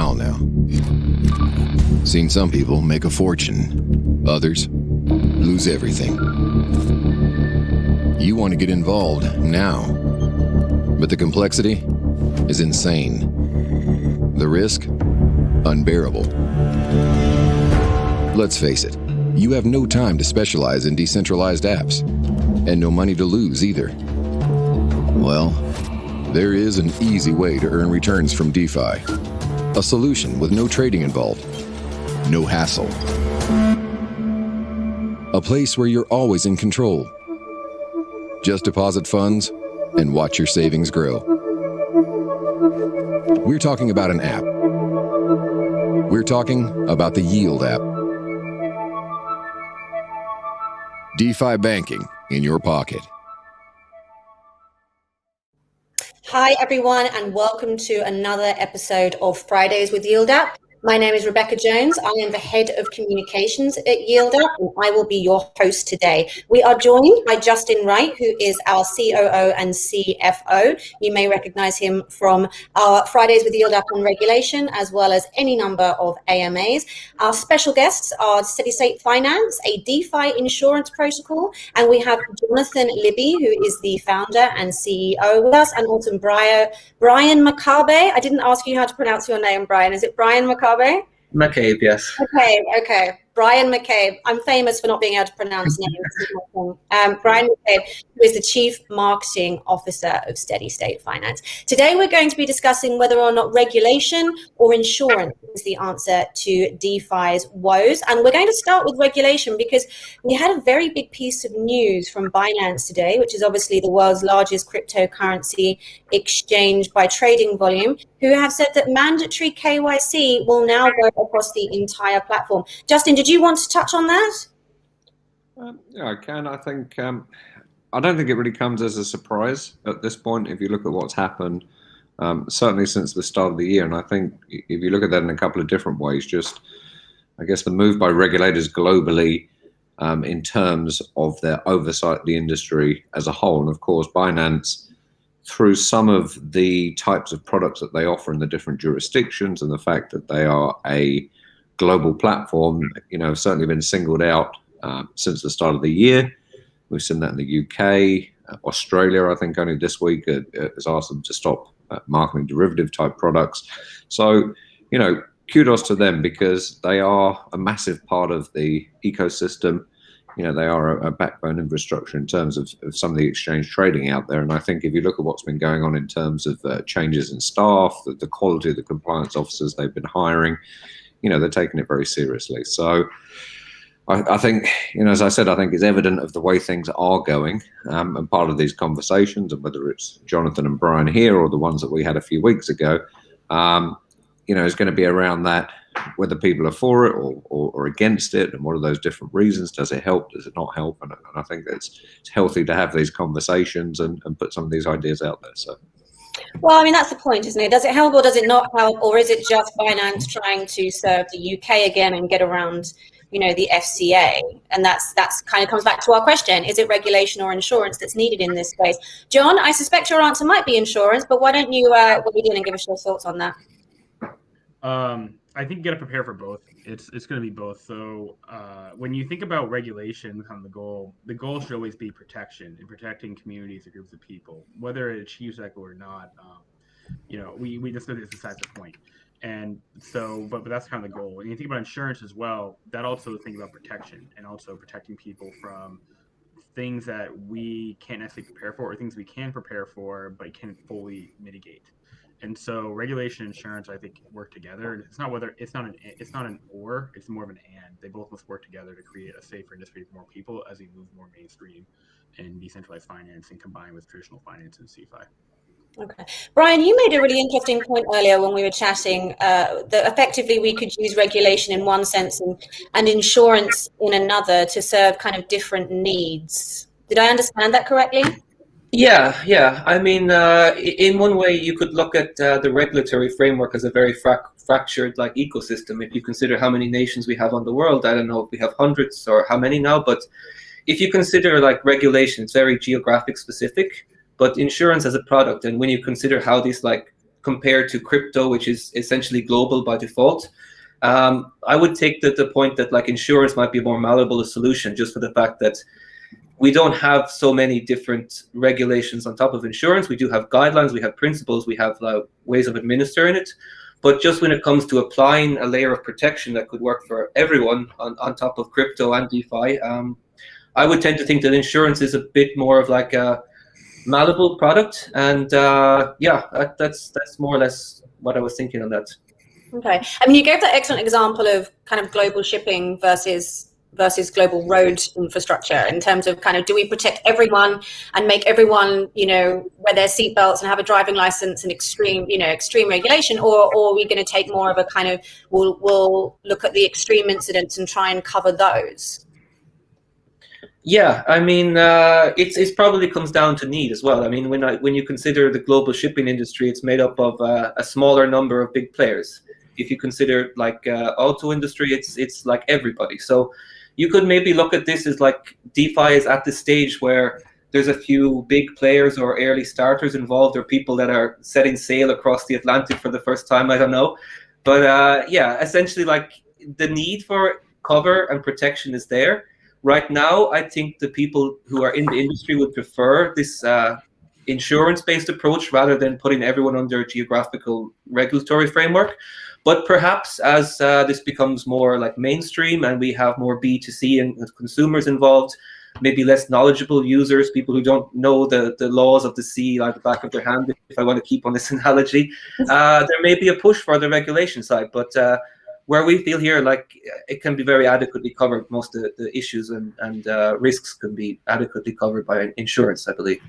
while now. Seen some people make a fortune, others lose everything. You want to get involved now, but the complexity is insane. The risk, unbearable. Let's face it, you have no time to specialize in decentralized apps, and no money to lose either. Well, there is an easy way to earn returns from DeFi. A solution with no trading involved, no hassle. A place where you're always in control. Just deposit funds and watch your savings grow. We're talking about an app. We're talking about the Yield app. DeFi banking in your pocket. Hi everyone, and welcome to another episode of Fridays with Yield app. My name is Rebecca Jones. I am the head of communications at Yield app, and I will be your host today. We are joined by Justin Wright, who is our COO and CFO. You may recognize him from our Fridays with Yield app on regulation, as well as any number of AMAs. Our special guests are Steady State Finance, a DeFi insurance protocol, and we have Jonathan Libby, who is the founder and CEO with us, and also Brian McCabe. I didn't ask you how to pronounce your name, Brian. Is it Brian McCabe? McCabe, yes. Okay. Brian McCabe. I'm famous for not being able to pronounce names. Brian McCabe, who is the Chief Marketing Officer of Steady State Finance. Today, we're going to be discussing whether or not regulation or insurance is the answer to DeFi's woes. And we're going to start with regulation because we had a very big piece of news from Binance today, which is obviously the world's largest cryptocurrency exchange by trading volume, who have said that mandatory KYC will now go across the entire platform. Justin, did you want to touch on that? Yeah, I can. I think I don't think it really comes as a surprise at this point if you look at what's happened, certainly since the start of the year. And I think if you look at that in a couple of different ways, just I guess the move by regulators globally in terms of their oversight of the industry as a whole. And of course, Binance, through some of the types of products that they offer in the different jurisdictions and the fact that they are a global platform, have certainly been singled out since the start of the year. We've seen that in the UK, Australia, I think only this week has asked them to stop marketing derivative type products. So, kudos to them because they are a massive part of the ecosystem. They are a backbone infrastructure in terms of some of the exchange trading out there. And I think if you look at what's been going on in terms of changes in staff, the quality of the compliance officers they've been hiring, they're taking it very seriously. So I think, as I said, I think it's evident of the way things are going. And part of these conversations, and whether it's Jonathan and Brian here or the ones that we had a few weeks ago, is going to be around that, whether people are for it or against it, and what are those different reasons? Does it help? Does it not help? And I think that it's healthy to have these conversations and put some of these ideas out there. So. Well, that's the point, isn't it? Does it help or does it not help? Or is it just Binance trying to serve the UK again and get around, the FCA? And that's kind of comes back to our question. Is it regulation or insurance that's needed in this space? John, I suspect your answer might be insurance, but why don't you weigh in and give us your thoughts on that? I think you got to prepare for both. It's going to be both. So when you think about regulation on the goal should always be protection and protecting communities or groups of people, whether it achieves that goal or not. We just know this besides the point. And so, but that's kind of the goal. When you think about insurance as well, that also think about protection and also protecting people from things that we can't necessarily prepare for or things we can prepare for but can't fully mitigate. And so regulation and insurance, I think, work together. And it's not an or, it's more of an and. They both must work together to create a safer industry for more people as we move more mainstream in decentralized finance and combine with traditional finance and CeFi. Okay. Brian, you made a really interesting point earlier when we were chatting that effectively we could use regulation in one sense and insurance in another to serve kind of different needs. Did I understand that correctly? Yeah. In one way, you could look at the regulatory framework as a very fractured ecosystem. If you consider how many nations we have on the world, I don't know if we have hundreds or how many now, but if you consider regulation, it's very geographic specific. But insurance as a product, and when you consider how these compared to crypto, which is essentially global by default. I would take the point that like insurance might be a more malleable solution, just for the fact that we don't have so many different regulations on top of insurance. We do have guidelines, we have principles, we have ways of administering it. But just when it comes to applying a layer of protection that could work for everyone on top of crypto and DeFi, I would tend to think that insurance is a bit more of like a malleable product. And that's more or less what I was thinking on that. Okay. I mean, you gave that excellent example of kind of global shipping versus global road infrastructure in terms of kind of, do we protect everyone and make everyone, wear their seatbelts and have a driving license and extreme regulation, or are we going to take more of a kind of, we'll look at the extreme incidents and try and cover those? Yeah, I mean, it's probably comes down to need as well. I mean, when you consider the global shipping industry, it's made up of a smaller number of big players. If you consider like auto industry, it's like everybody. So you could maybe look at this as like DeFi is at the stage where there's a few big players or early starters involved, or people that are setting sail across the Atlantic for the first time. I don't know, but essentially, like the need for cover and protection is there. Right now, I think the people who are in the industry would prefer this insurance-based approach rather than putting everyone under a geographical regulatory framework. But perhaps as this becomes more like mainstream and we have more B2C and consumers involved, maybe less knowledgeable users, people who don't know the laws of the sea like the back of their hand, if I want to keep on this analogy, there may be a push for the regulation side. But where we feel here, like it can be very adequately covered, most of the issues and risks can be adequately covered by insurance, I believe.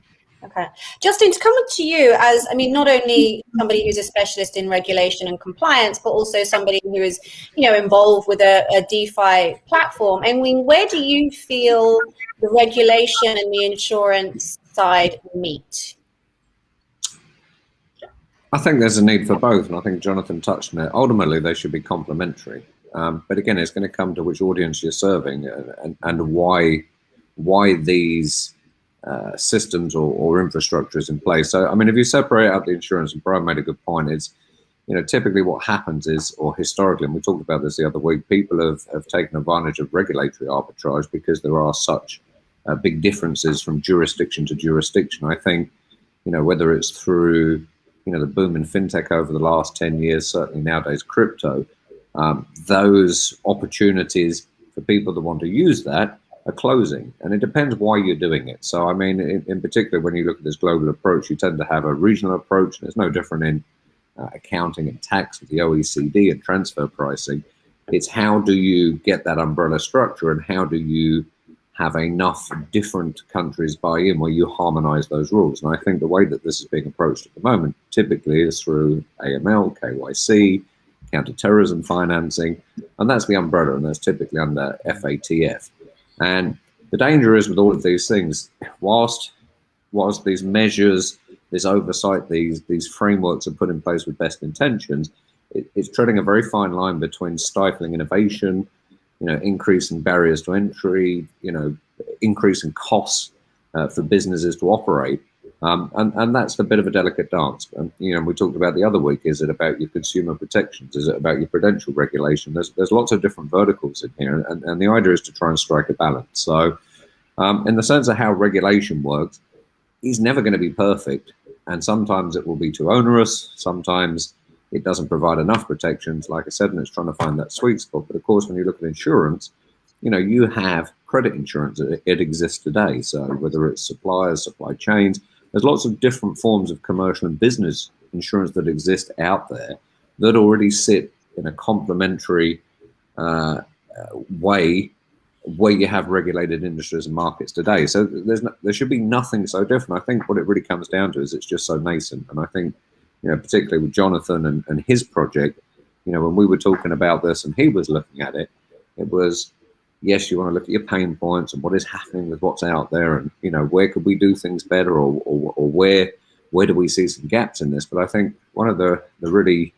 Okay. Justin, to come to you as, I mean, not only somebody who's a specialist in regulation and compliance, but also somebody who is, involved with a DeFi platform. I mean, where do you feel the regulation and the insurance side meet? I think there's a need for both, and I think Jonathan touched on it. Ultimately, they should be complementary. But again, it's going to come to which audience you're serving and why these systems or infrastructures in place. So, I mean, if you separate out the insurance, and Brian made a good point, it's, typically what happens is, or historically, and we talked about this the other week, people have taken advantage of regulatory arbitrage because there are such big differences from jurisdiction to jurisdiction. I think, whether it's through, the boom in fintech over the last 10 years, certainly nowadays crypto, those opportunities for people that want to use that are closing, and it depends why you're doing it. So, I mean, in particular, when you look at this global approach, you tend to have a regional approach, and it's no different in accounting and tax with the OECD and transfer pricing. It's how do you get that umbrella structure, and how do you have enough different countries buy in where you harmonize those rules? And I think the way that this is being approached at the moment typically is through AML, KYC, counterterrorism financing, and that's the umbrella, and that's typically under FATF. And the danger is with all of these things, whilst these measures, this oversight, these frameworks are put in place with best intentions, it's treading a very fine line between stifling innovation, increasing barriers to entry, increasing costs for businesses to operate. And that's a bit of a delicate dance. And, we talked about the other week, is it about your consumer protections? Is it about your prudential regulation? There's lots of different verticals in here. And the idea is to try and strike a balance. So in the sense of how regulation works, it's never going to be perfect. And sometimes it will be too onerous. Sometimes it doesn't provide enough protections, like I said, and it's trying to find that sweet spot. But of course, when you look at insurance, you have credit insurance. It exists today. So whether it's suppliers, supply chains, there's lots of different forms of commercial and business insurance that exist out there that already sit in a complementary way where you have regulated industries and markets today. So there should be nothing so different. I think what it really comes down to is it's just so nascent. And I think, particularly with Jonathan and his project, when we were talking about this and he was looking at it, it was, yes, you want to look at your pain points and what is happening with what's out there, and where could we do things better, or where do we see some gaps in this? But I think one of the really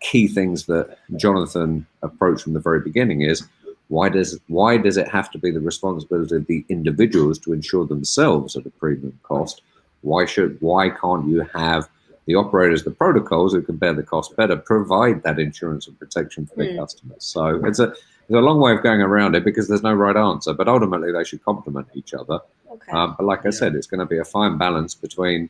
key things that Jonathan approached from the very beginning is, why does it have to be the responsibility of the individuals to insure themselves at a premium cost? Why can't you have the operators, the protocols who can bear the cost better, provide that insurance and protection for their customers. So it's a long way of going around it because there's no right answer, but ultimately they should complement each other. Okay. But like I said, it's going to be a fine balance between,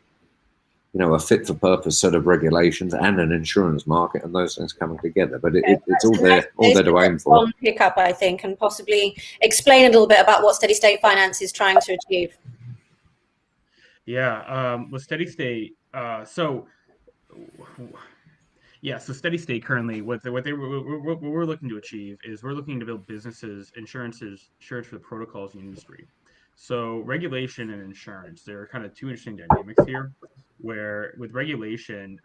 a fit for purpose set of regulations and an insurance market, and those things coming together. But it's all there to aim for. One pickup, I think, and possibly explain a little bit about what steady state finance is trying to achieve. Yeah, with steady state, so steady state currently, what we're looking to achieve is we're looking to build businesses, insurance for the protocols in the industry. So regulation and insurance, there are kind of two interesting dynamics here, where with regulation,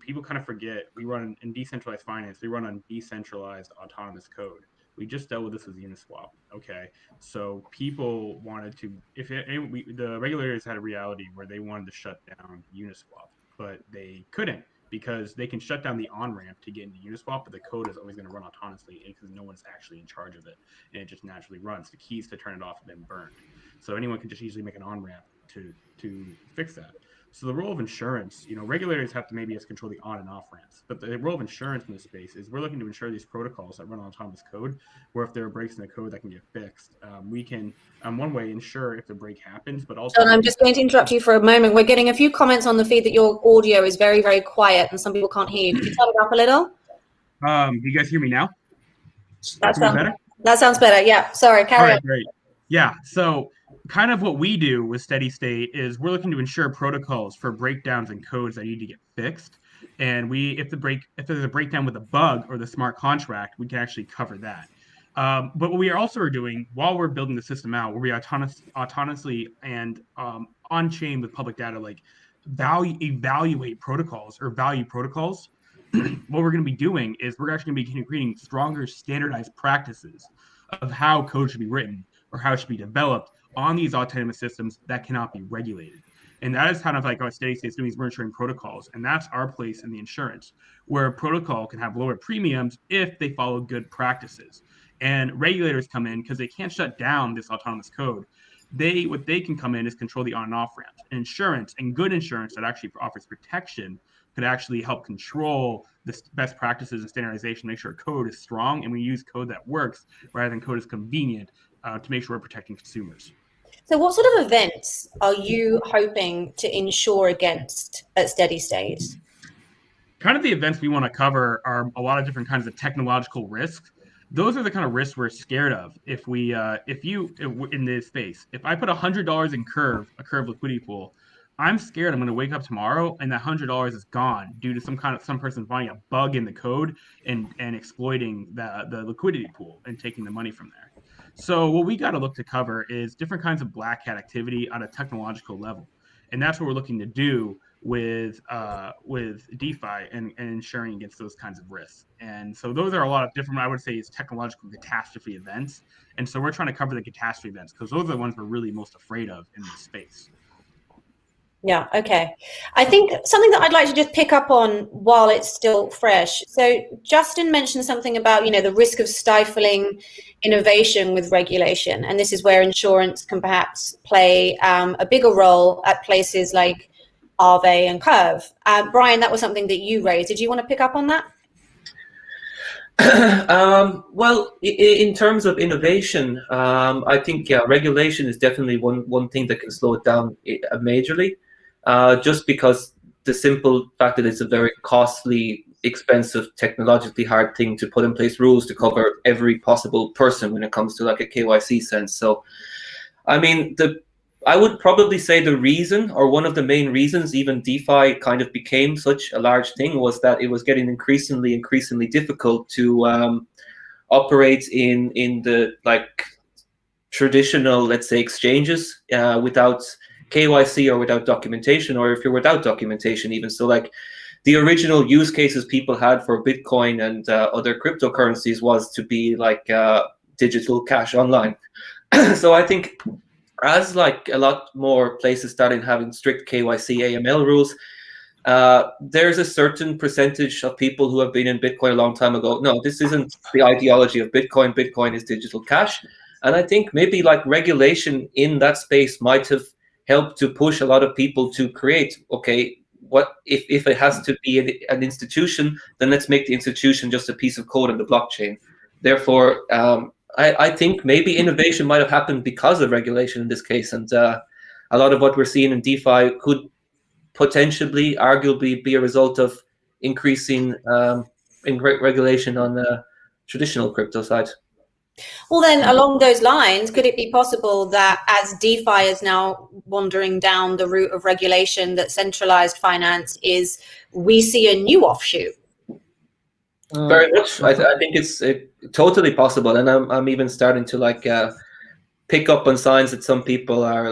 people kind of forget we run in decentralized finance, we run on decentralized autonomous code. We just dealt with this with Uniswap. Okay, so people wanted to, the regulators had a reality where they wanted to shut down Uniswap, but they couldn't because they can shut down the on-ramp to get into Uniswap, but the code is always going to run autonomously because no one's actually in charge of it, and it just naturally runs. The keys to turn it off have been burned, so anyone can just easily make an on-ramp to fix that. So the role of insurance, regulators have to maybe control the on and off ramps, but the role of insurance in this space is we're looking to ensure these protocols that run on autonomous code, where if there are breaks in the code that can get fixed, we can, one way, ensure if the break happens, but also... John, I'm just going to interrupt you for a moment. We're getting a few comments on the feed that your audio is very, very quiet and some people can't hear you. Can you turn it up a little? Do you guys hear me now? That sounds better. Yeah, sorry, carry on. Great. Yeah, so kind of what we do with steady state is we're looking to ensure protocols for breakdowns and codes that need to get fixed. And if there's a breakdown with a bug or the smart contract, we can actually cover that. But what we are also doing while we're building the system out, where we autonomously and on chain with public data, like evaluate protocols or value protocols. What we're going to be doing is we're actually going to be creating stronger standardized practices of how code should be written or how it should be developed on these autonomous systems that cannot be regulated. And that is kind of like what steady state is doing, is we're ensuring protocols. And that's our place in the insurance, where a protocol can have lower premiums if they follow good practices. And regulators come in because they can't shut down this autonomous code. What they can come in is control the on and off ramps. And insurance, and good insurance that actually offers protection, could actually help control the best practices and standardization, make sure code is strong, and we use code that works rather than code is convenient to make sure we're protecting consumers. So what sort of events are you hoping to insure against at steady state? Kind of the events we want to cover are a lot of different kinds of technological risks. Those are the kind of risks we're scared of. If in this space, if I put $100 in a curve liquidity pool, I'm scared I'm going to wake up tomorrow and that $100 is gone due to some person finding a bug in the code and exploiting the liquidity pool and taking the money from there. So what we got to look to cover is different kinds of black hat activity on a technological level. And that's what we're looking to do with DeFi and insuring against those kinds of risks. And so those are a lot of different, I would say, is technological catastrophe events. And so we're trying to cover the catastrophe events because those are the ones we're really most afraid of in this space. Yeah, okay. I think something that I'd like to just pick up on while it's still fresh. So Justin mentioned something about, the risk of stifling innovation with regulation. And this is where insurance can perhaps play a bigger role at places like Aave and Curve. Brian, that was something that you raised. Did you want to pick up on that? Well, in terms of innovation, I think regulation is definitely one thing that can slow it down majorly. Just because the simple fact that it's a very costly, expensive, technologically hard thing to put in place rules to cover every possible person when it comes to like a KYC sense. So, I mean, I would probably say the reason, or one of the main reasons even DeFi kind of became such a large thing, was that it was getting increasingly difficult to operate in the like traditional, let's say, exchanges without KYC or without documentation, or if you're without documentation even. So like the original use cases people had for Bitcoin and other cryptocurrencies was to be like digital cash online. So I think as like a lot more places started having strict KYC AML rules, there's a certain percentage of people who have been in Bitcoin a long time ago. No, this isn't the ideology of Bitcoin. Bitcoin is digital cash. And I think maybe like regulation in that space might have help to push a lot of people to create, okay, what if it has to be an institution, then let's make the institution just a piece of code in the blockchain. Therefore, I think maybe innovation might have happened because of regulation in this case, and a lot of what we're seeing in DeFi could potentially, arguably, be a result of increasing regulation on the traditional crypto side. Well, then, along those lines, could it be possible that as DeFi is now wandering down the route of regulation, that centralized finance is, we see a new offshoot? Very much. I think it's totally possible, and I'm even starting to pick up on signs that some people are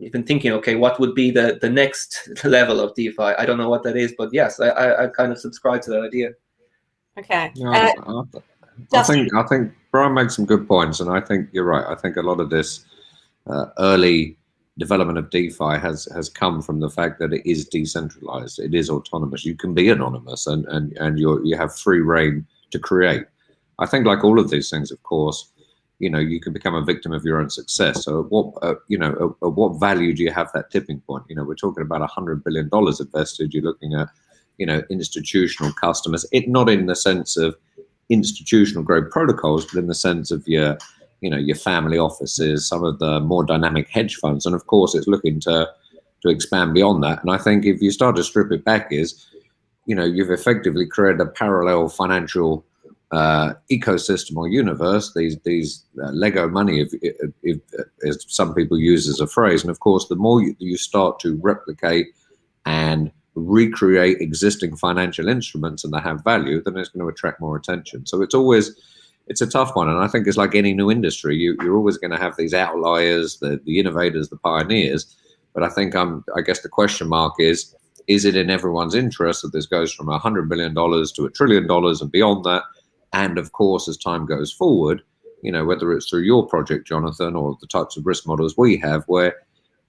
even thinking, okay, what would be the next level of DeFi? I don't know what that is, but yes, I kind of subscribe to that idea. Okay. I think Brian makes some good points, and I think you're right. I think a lot of this early development of DeFi has come from the fact that it is decentralized, it is autonomous. You can be anonymous, and you have free reign to create. I think, like all of these things, of course, you can become a victim of your own success. So, at what value do you have that tipping point? We're talking about $100 billion invested. You're looking at, institutional customers. Not in the sense of institutional grade protocols, but in the sense of your family offices, some of the more dynamic hedge funds, and of course it's looking to expand beyond that. And I think if you start to strip it back, you've effectively created a parallel financial ecosystem or universe. These Lego money, if as some people use as a phrase, and of course the more you start to replicate and recreate existing financial instruments and they have value, then it's going to attract more attention. So it's a tough one, and I think it's like any new industry. You're always going to have these outliers, the innovators, the pioneers. But I think I guess the question mark is it in everyone's interest that this goes from $100 billion to $1 trillion and beyond that? And of course, as time goes forward, whether it's through your project, Jonathan, or the types of risk models we have, where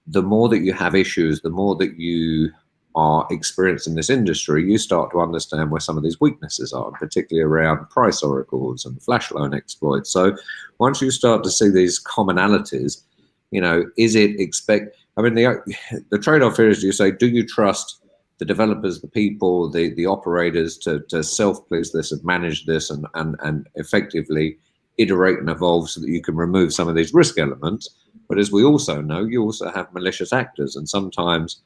the more that you have issues, the more that you are experienced in this industry, you start to understand where some of these weaknesses are, particularly around price oracles and flash loan exploits. So once you start to see these commonalities, is it the trade-off here is, you say, do you trust the developers, the people, the operators to self-police this and manage this and effectively iterate and evolve so that you can remove some of these risk elements? But as we also know, you also have malicious actors, and sometimes,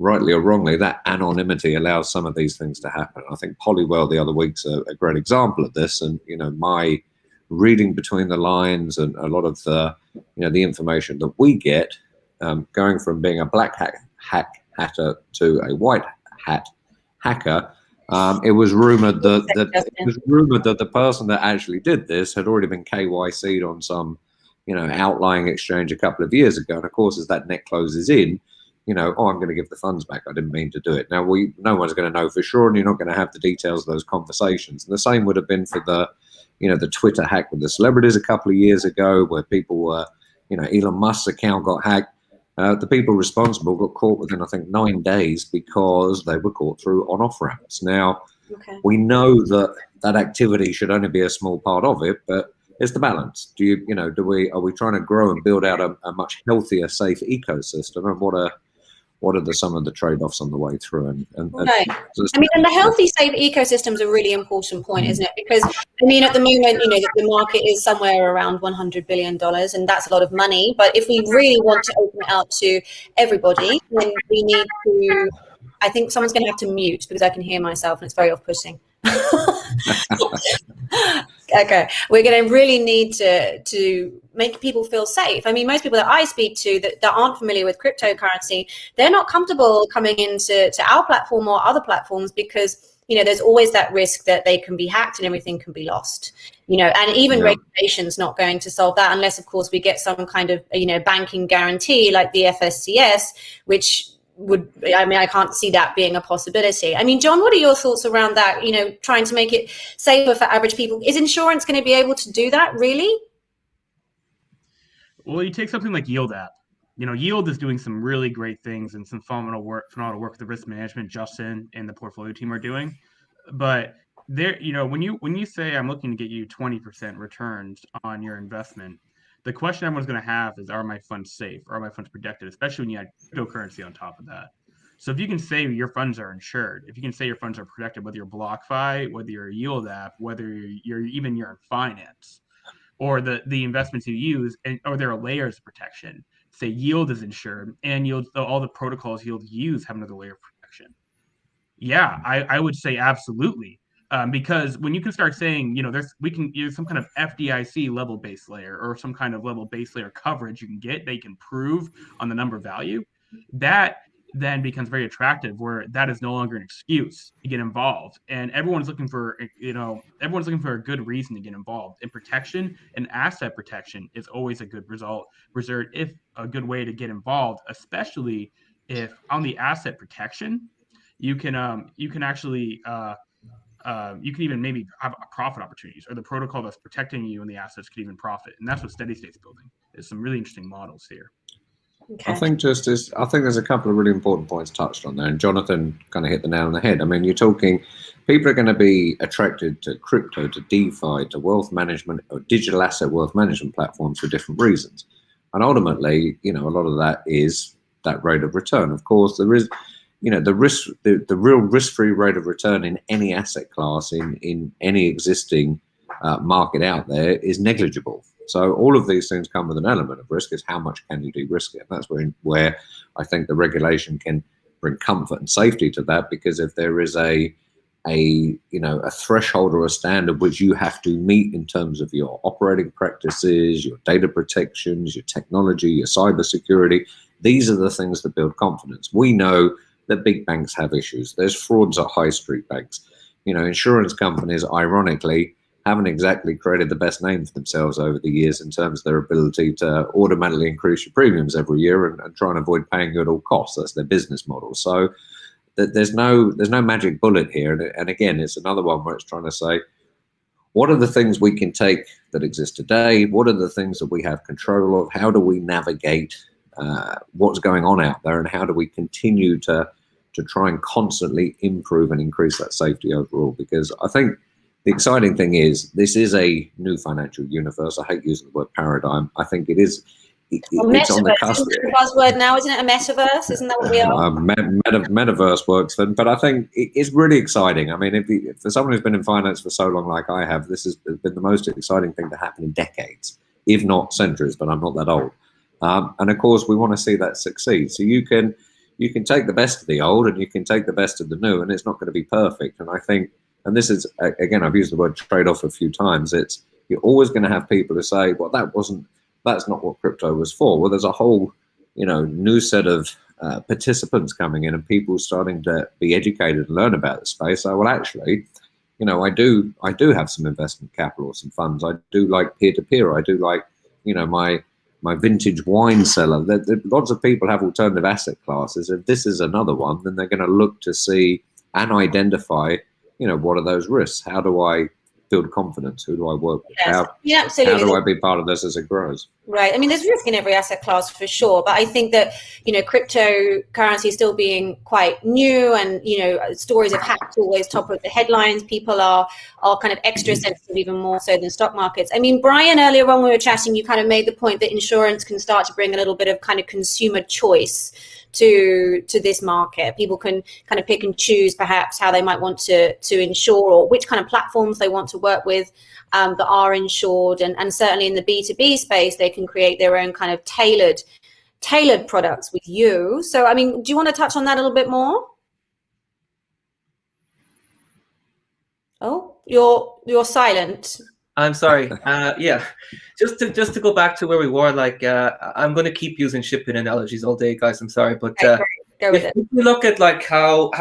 rightly or wrongly, that anonymity allows some of these things to happen. I think Polywell the other week's a great example of this, and my reading between the lines and a lot of the the information that we get, going from being a black hatter to a white hat hacker, it was rumored that the person that actually did this had already been KYC'd on some outlying exchange a couple of years ago, and of course as that net closes in, I'm going to give the funds back. I didn't mean to do it. Now, no one's going to know for sure, and you're not going to have the details of those conversations. And the same would have been for the Twitter hack with the celebrities a couple of years ago, where people were, Elon Musk's account got hacked. The people responsible got caught within, I think, 9 days because they were caught through on-off ramps. Now, we know that activity should only be a small part of it, but it's the balance. Are we trying to grow and build out a much healthier, safe ecosystem, and what are some of the trade-offs on the way through? And right. And the healthy, safe ecosystem is a really important point, isn't it? Because at the moment, the market is somewhere around $100 billion, and that's a lot of money. But if we really want to open it up to everybody, then we need to. I think someone's going to have to mute because I can hear myself, and it's very off-putting. Okay, we're going to really need to make people feel safe. Most people that I speak to that aren't familiar with cryptocurrency, they're not comfortable coming into our platform or other platforms because there's always that risk that they can be hacked and everything can be lost. And even regulation's not going to solve that unless, of course, we get some kind of banking guarantee like the FSCS, which I can't see that being a possibility. John, what are your thoughts around that? Trying to make it safer for average people. Is insurance going to be able to do that, really? Well, you take something like Yield app. Yield is doing some really great things and some phenomenal work with the risk management Justin and the portfolio team are doing. But there, when you say I'm looking to get you 20% returns on your investment, the question everyone's going to have is, are my funds safe? Are my funds protected? Especially when you add cryptocurrency on top of that. So if you can say your funds are insured, if you can say your funds are protected, whether you're BlockFi, whether you're a yield app, whether you're in finance, or the investments you use, or there are layers of protection. Say yield is insured, and all the protocols yield use have another layer of protection. Yeah, I would say absolutely. Because when you can start saying, we can use some kind of FDIC level base layer or some kind of level base layer coverage you can get, they can prove on the number value, that then becomes very attractive, where that is no longer an excuse to get involved. And everyone's looking for a good reason to get involved. And protection and asset protection is always a good reserve, if a good way to get involved, especially if on the asset protection, you can actually you can even maybe have profit opportunities, or the protocol that's protecting you and the assets could even profit. And that's what Steady State's building. There's some really interesting models here. Okay. I think there's a couple of really important points touched on there, and Jonathan kind of hit the nail on the head. I mean, you're talking, people are going to be attracted to crypto, to DeFi, to wealth management or digital asset wealth management platforms for different reasons. And ultimately, a lot of that is that rate of return. Of course, there is, the real risk-free rate of return in any asset class, in any existing market out there, is negligible. So all of these things come with an element of risk. Is how much can you de-risk it? That's where I think the regulation can bring comfort and safety to that, because if there is a threshold or a standard which you have to meet in terms of your operating practices, your data protections, your technology, your cyber security, these are the things that build confidence. We know that big banks have issues. There's frauds at high street banks. Insurance companies, ironically, haven't exactly created the best name for themselves over the years in terms of their ability to automatically increase your premiums every year and try and avoid paying you at all costs. That's their business model. So there's no magic bullet here. And again, it's another one where it's trying to say, what are the things we can take that exist today? What are the things that we have control of? How do we navigate what's going on out there? And how do we continue to try and constantly improve and increase that safety overall? Because I think the exciting thing is, this is a new financial universe. I hate using the word paradigm. I think it is. It's on the cusp. Isn't it a buzzword now, isn't it? A metaverse? Isn't that what we are? Metaverse works then, but I think it's really exciting. I mean, if for someone who's been in finance for so long, like I have, this has been the most exciting thing to happen in decades, if not centuries. But I'm not that old. And of course, we want to see that succeed. So you can take the best of the old and you can take the best of the new, and it's not going to be perfect. And I think. And this is, again, I've used the word trade-off a few times. You're always going to have people who say, well, that's not what crypto was for. Well, there's a whole, new set of participants coming in, and people starting to be educated and learn about the space. So, well, actually, I do have some investment capital, some funds. I do like peer-to-peer. I do like, my vintage wine cellar. Lots of people have alternative asset classes. If this is another one, then they're going to look to see and identify, what are those risks? How do I build confidence? Who do I work with? Yes. How do I be part of this as it grows? Right. I mean, there's risk in every asset class for sure, but I think that, cryptocurrency still being quite new, and, stories of hacks always top of the headlines. People are kind of extra sensitive, even more so than stock markets. I mean, Brian, earlier on when we were chatting, you kind of made the point that insurance can start to bring a little bit of kind of consumer choice to this market. People can kind of pick and choose perhaps how they might want to insure, or which kind of platforms they want to work with that are insured, and certainly in the B2B space they can create their own kind of tailored products with you. So I mean, do you want to touch on that a little bit more? Oh, you're silent. I'm sorry. Yeah, just to go back to where we were, like I'm going to keep using shipping analogies all day, guys. I'm sorry, but if you look at like how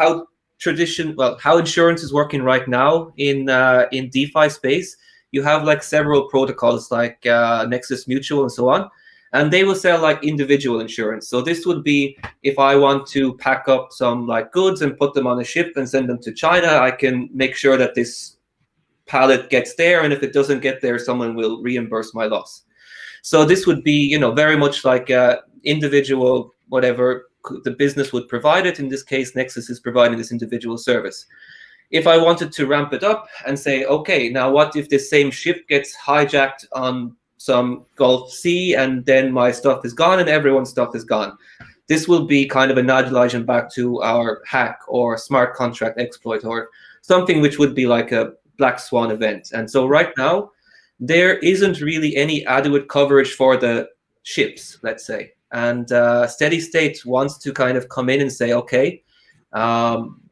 insurance is working right now in DeFi space, you have like several protocols like Nexus Mutual and so on, and they will sell like individual insurance. So this would be, if I want to pack up some like goods and put them on a ship and send them to China, I can make sure that this pallet gets there, and if it doesn't get there, someone will reimburse my loss. So this would be, very much like individual, whatever the business would provide it. In this case, Nexus is providing this individual service. If I wanted to ramp it up and say, okay, now what if this same ship gets hijacked on some Gulf Sea, and then my stuff is gone and everyone's stuff is gone? this will be kind of an adulation back to our hack or smart contract exploit or something which would be like a black swan event. And so right now, there isn't really any adequate coverage for the ships, let's say. And Steady State wants to kind of come in and say, okay,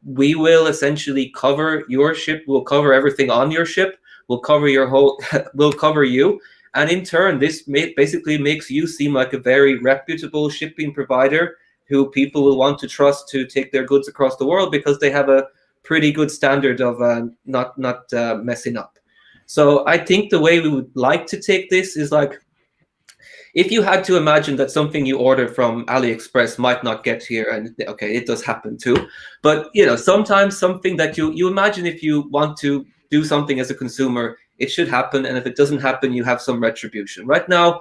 we will essentially cover your ship, we'll cover everything on your ship, we'll cover your whole, we'll cover you. And in turn, this basically makes you seem like a very reputable shipping provider who people will want to trust to take their goods across the world because they have a pretty good standard of not messing up. So I think the way we would like to take this is like, if you had to imagine that something you order from AliExpress might not get here, and okay, it does happen too, but you know, sometimes something that you imagine if you want to do something as a consumer, it should happen, and if it doesn't happen, you have some retribution. Right now,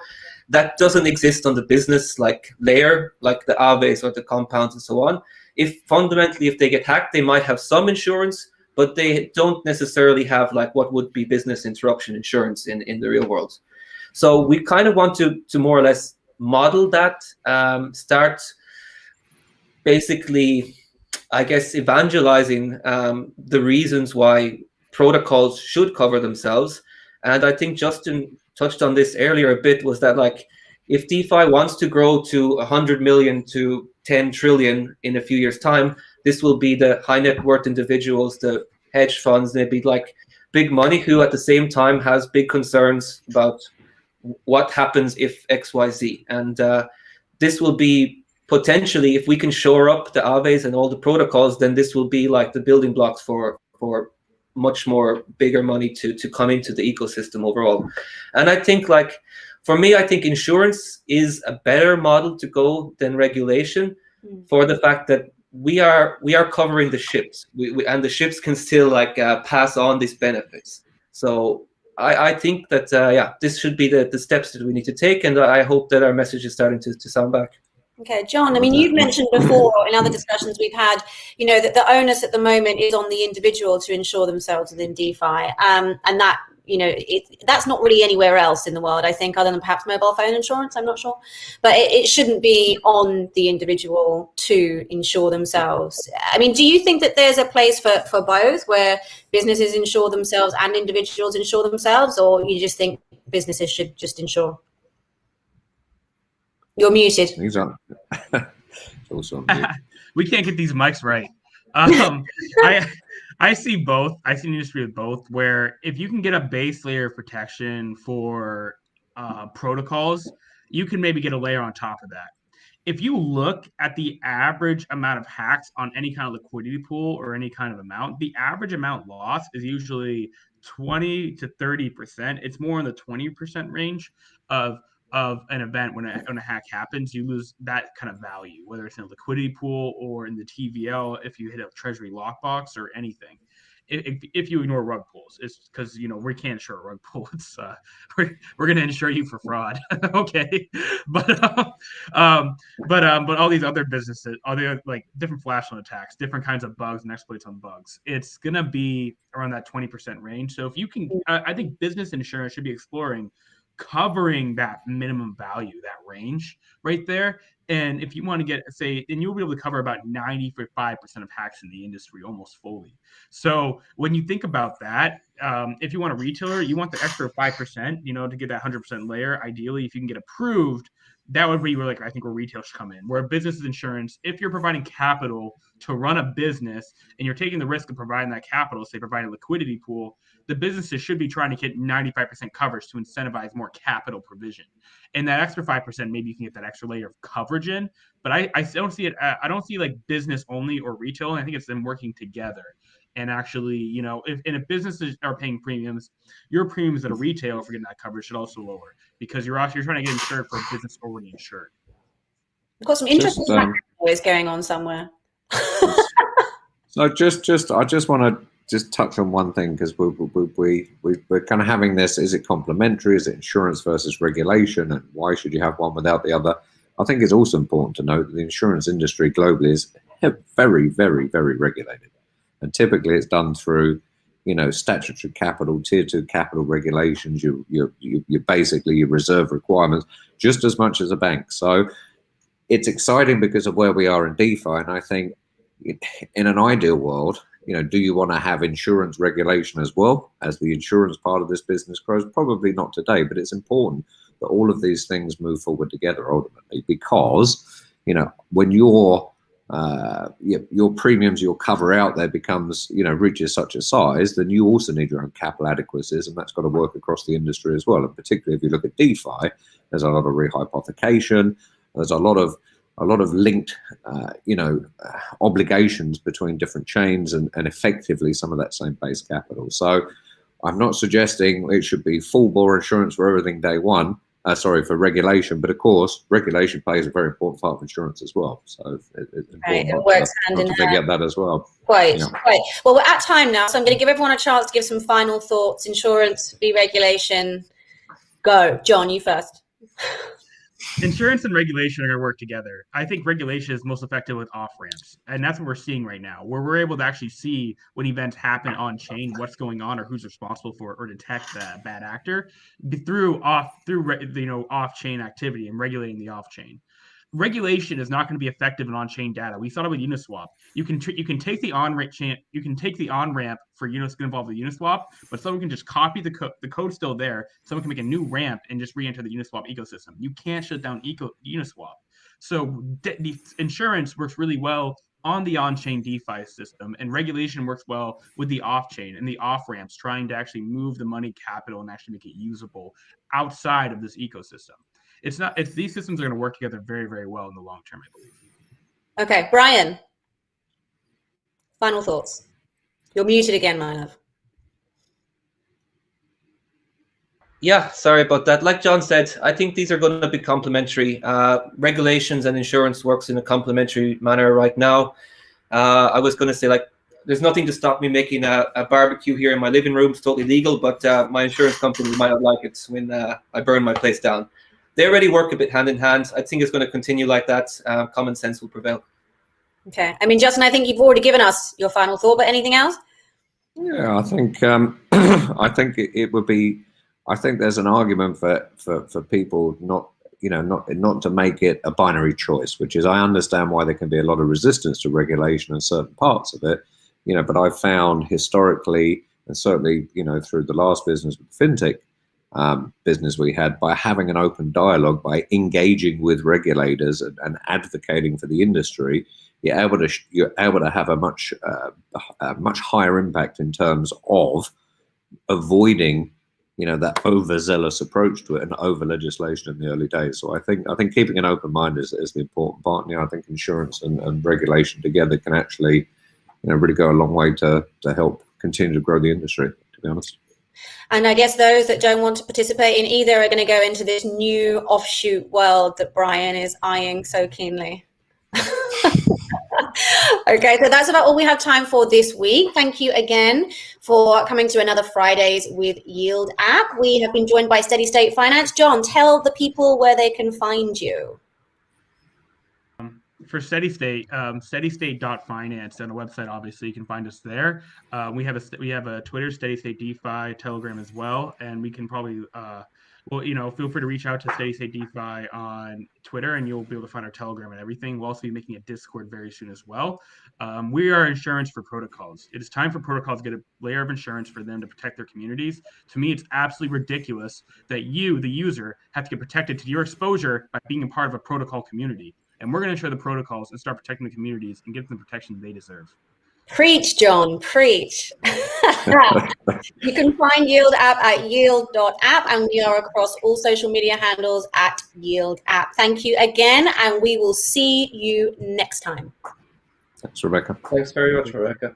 that doesn't exist on the business like layer, like the Aves or the compounds and so on. If fundamentally, if they get hacked, they might have some insurance, but they don't necessarily have like what would be business interruption insurance in the real world. So we kind of want to more or less model that, start basically, I guess, evangelizing the reasons why protocols should cover themselves. And I think Justin touched on this earlier a bit, was that like, if DeFi wants to grow to 100 million to 10 trillion in a few years' time, this will be the high net worth individuals, the hedge funds, they'd be like big money who at the same time has big concerns about what happens if XYZ. And this will be potentially, if we can shore up the Aves and all the protocols, then this will be like the building blocks for much more bigger money to come into the ecosystem overall. And I think like, for me, I think insurance is a better model to go than regulation for the fact that we are covering the ships, and the ships can still like pass on these benefits. So I think that, this should be the steps that we need to take, and I hope that our message is starting to sound back. Okay, John, I mean, you've mentioned before in other discussions we've had, you know, that the onus at the moment is on the individual to insure themselves within DeFi. And that, you know, that's not really anywhere else in the world, I think, other than perhaps mobile phone insurance, I'm not sure. But it shouldn't be on the individual to insure themselves. I mean, do you think that there's a place for both, where businesses insure themselves and individuals insure themselves, or you just think businesses should just insure? You're muted. He's on. Also on mute. We can't get these mics right. I see both. I see an industry with both, where if you can get a base layer of protection for protocols, you can maybe get a layer on top of that. If you look at the average amount of hacks on any kind of liquidity pool or any kind of amount, the average amount lost is usually 20 to 30%. It's more in the 20% range of an event. When a hack happens, you lose that kind of value, whether it's in a liquidity pool or in the TVL, if you hit a treasury lockbox or anything. If you ignore rug pulls, it's because, you know, we can't insure a rug pull. It's we're going to insure you for fraud. Okay. But all these other businesses, all the like different flash loan attacks, different kinds of bugs and exploits on bugs, it's going to be around that 20% range. So if you can, I think business insurance should be exploring covering that minimum value, that range right there. And if you want to get, say, then you'll be able to cover about 95% of hacks in the industry almost fully. So when you think about that, if you want a retailer, you want the extra 5%, you know, to get that 100% layer. Ideally, if you can get approved, that would be where, like, I think where retail should come in, where business insurance, if you're providing capital to run a business and you're taking the risk of providing that capital, say providing a liquidity pool, the businesses should be trying to get 95% coverage to incentivize more capital provision. And that extra 5%, maybe you can get that extra layer of coverage in. But I don't see it. I don't see like business only or retail. And I think it's them working together. And actually, you know, if businesses are paying premiums, your premiums at a retailer for getting that coverage should also lower, because you're trying to get insured for a business already insured. We've got some interesting factors going on somewhere. So I just want to touch on one thing, because we're kind of having this: is it complementary? Is it insurance versus regulation? And why should you have one without the other? I think it's also important to note that the insurance industry globally is very, very, very regulated. And typically it's done through, you know, statutory capital, tier 2 capital regulations, you basically your reserve requirements, just as much as a bank. So it's exciting because of where we are in DeFi. And I think in an ideal world, do you want to have insurance regulation as well as the insurance part of this business grows? Probably not today, but it's important that all of these things move forward together ultimately, because when your premiums, your cover out there becomes reaches such a size, then you also need your own capital adequacies, and that's got to work across the industry as well. And particularly if you look at DeFi, there's a lot of rehypothecation, there's a lot of linked obligations between different chains, and effectively some of that same base capital. So I'm not suggesting it should be full bore insurance for everything day one, for regulation, but of course regulation plays a very important part of insurance as well. So it's important it works hand in to hand. forget that as well. Quite. Well, we're at time now, so I'm going to give everyone a chance to give some final thoughts. Insurance, re-regulation. Go, John, you first. Insurance and regulation are going to work together. I think regulation is most effective with off-ramps, and that's what we're seeing right now, where we're able to actually see when events happen on chain, what's going on, or who's responsible for it, or detect that bad actor through off-chain activity and regulating the off-chain. Regulation is not going to be effective in on-chain data. We saw it with Uniswap. You can take the on-ramp for Uniswap involved with Uniswap, but someone can just copy the code. The code's still there. Someone can make a new ramp and just re-enter the Uniswap ecosystem. You can't shut down Uniswap. So the insurance works really well on the on-chain DeFi system, and regulation works well with the off-chain and the off-ramps, trying to actually move the money capital and actually make it usable outside of this ecosystem. These systems are going to work together very, very well in the long term, I believe. Okay, Brian, final thoughts. You're muted again, my love. Yeah, sorry about that. Like John said, I think these are going to be complementary. Regulations and insurance works in a complementary manner right now. I was going to say, there's nothing to stop me making a barbecue here in my living room. It's totally legal, but my insurance company might not like it when I burn my place down. They already work a bit hand in hand. I think it's going to continue like that. Common sense will prevail. Okay. I mean, Justin, I think you've already given us your final thought, but anything else? Yeah, I think it would be. I think there's an argument for people not to make it a binary choice, which is, I understand why there can be a lot of resistance to regulation in certain parts of it, but I've found historically, and certainly through the last business with fintech business we had, by having an open dialogue, by engaging with regulators and advocating for the industry, you're able to have a much higher impact in terms of avoiding that overzealous approach to it and over legislation in the early days. So I think keeping an open mind is the important part. I think insurance and regulation together can actually really go a long way to help continue to grow the industry, to be honest. And I guess those that don't want to participate in either are going to go into this new offshoot world that Brian is eyeing so keenly. Okay, so that's about all we have time for this week. Thank you again for coming to another Fridays with Yield app. We have been joined by Steady State Finance. John, tell the people where they can find you. For Steady State, steadystate.finance on the website. Obviously, you can find us there. We have a Twitter, Steady State DeFi, Telegram as well, and we can probably feel free to reach out to Steady State DeFi on Twitter, and you'll be able to find our Telegram and everything. We'll also be making a Discord very soon as well. We are insurance for protocols. It is time for protocols to get a layer of insurance for them to protect their communities. To me, it's absolutely ridiculous that you, the user, have to get protected to your exposure by being a part of a protocol community. And we're going to ensure the protocols and start protecting the communities and give them the protection they deserve. Preach, John, preach. You can find Yield app at yield.app, and we are across all social media handles at Yield app. Thank you again, and we will see you next time. Thanks, Rebecca. Thanks very much, Rebecca.